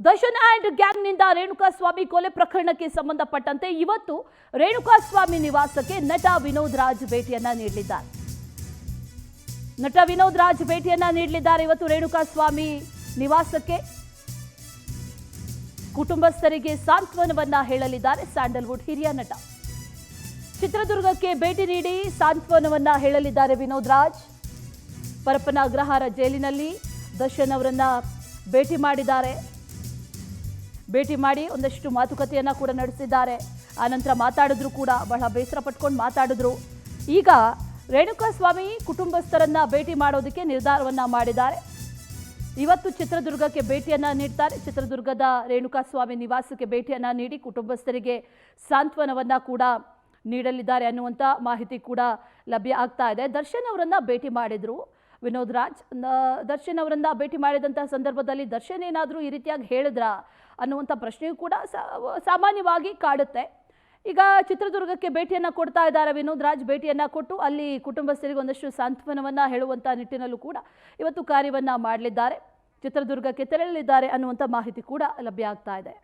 Darshan and ಗ್ಯಾಂಗ್ನಿಂದ Renukaswamy ಕೊಲೆ ಪ್ರಕರಣಕ್ಕೆ ಸಂಬಂಧಪಟ್ಟಂತೆ ಇವತ್ತು ರೇಣುಕಾಸ್ವಾಮಿ ನಿವಾಸಕ್ಕೆ ನಟ ವಿನೋದ್ ರಾಜ್ ಭೇಟಿಯನ್ನ ನೀಡಲಿದ್ದಾರೆ. ಇವತ್ತು ರೇಣುಕಾಸ್ವಾಮಿ ನಿವಾಸಕ್ಕೆ ಕುಟುಂಬಸ್ಥರಿಗೆ ಸಾಂತ್ವನವನ್ನ ಹೇಳಲಿದ್ದಾರೆ ಸ್ಯಾಂಡಲ್ವುಡ್ ಹಿರಿಯ ನಟ. ಚಿತ್ರದುರ್ಗಕ್ಕೆ ಭೇಟಿ ನೀಡಿ ಸಾಂತ್ವನವನ್ನ ಹೇಳಲಿದ್ದಾರೆ ವಿನೋದ್ ರಾಜ್. ಪರಪ್ಪನ ಅಗ್ರಹಾರ ಜೈಲಿನಲ್ಲಿ ದರ್ಶನ್ ಅವರನ್ನ ಭೇಟಿ ಮಾಡಿದ್ದಾರೆ. ಭೇಟಿ ಮಾಡಿ ಒಂದಷ್ಟು ಮಾತುಕತೆಯನ್ನ ಕೂಡ ನಡೆಸಿದ್ದಾರೆ. ಆನಂತರ ಮಾತಾಡಿದ್ರು ಕೂಡ, ಬಹಳ ಬೇಸರ ಪಟ್ಕೊಂಡು ಮಾತಾಡಿದ್ರು. ಈಗ ರೇಣುಕಾಸ್ವಾಮಿ ಕುಟುಂಬಸ್ಥರನ್ನ ಭೇಟಿ ಮಾಡೋದಕ್ಕೆ ನಿರ್ಧಾರವನ್ನ ಮಾಡಿದ್ದಾರೆ. ಇವತ್ತು ಚಿತ್ರದುರ್ಗಕ್ಕೆ ಭೇಟಿಯನ್ನ ನೀಡ್ತಾರೆ. ಚಿತ್ರದುರ್ಗದ ರೇಣುಕಾಸ್ವಾಮಿ ನಿವಾಸಕ್ಕೆ ಭೇಟಿಯನ್ನ ನೀಡಿ ಕುಟುಂಬಸ್ಥರಿಗೆ ಸಾಂತ್ವನವನ್ನ ಕೂಡ ನೀಡಲಿದ್ದಾರೆ ಅನ್ನುವಂಥ ಮಾಹಿತಿ ಕೂಡ ಲಭ್ಯ ಆಗ್ತಾ ಇದೆ. ದರ್ಶನ್ ಅವರನ್ನ ಭೇಟಿ ಮಾಡಿದ್ರು ವಿನೋದ್ ರಾಜ್. ದರ್ಶನ್ ಅವರನ್ನ ಭೇಟಿ ಮಾಡಿದಂಥ ಸಂದರ್ಭದಲ್ಲಿ ದರ್ಶನ್ ಏನಾದರೂ ಈ ರೀತಿಯಾಗಿ ಹೇಳಿದ್ರಾ ಅನ್ನುವಂಥ ಪ್ರಶ್ನೆಯೂ ಕೂಡ ಸಾಮಾನ್ಯವಾಗಿ ಕಾಡುತ್ತೆ. ಈಗ ಚಿತ್ರದುರ್ಗಕ್ಕೆ ಭೇಟಿಯನ್ನು ಕೊಡ್ತಾ ಇದ್ದಾರೆ ವಿನೋದ್ ರಾಜ್. ಭೇಟಿಯನ್ನು ಕೊಟ್ಟು ಅಲ್ಲಿ ಕುಟುಂಬಸ್ಥರಿಗೆ ಒಂದಷ್ಟು ಸಾಂತ್ವನವನ್ನು ಹೇಳುವಂಥ ನಿಟ್ಟಿನಲ್ಲೂ ಕೂಡ ಇವತ್ತು ಕಾರ್ಯವನ್ನು ಮಾಡಲಿದ್ದಾರೆ. ಚಿತ್ರದುರ್ಗಕ್ಕೆ ತೆರಳಲಿದ್ದಾರೆ ಅನ್ನುವಂಥ ಮಾಹಿತಿ ಕೂಡ ಲಭ್ಯ ಆಗ್ತಾ ಇದೆ.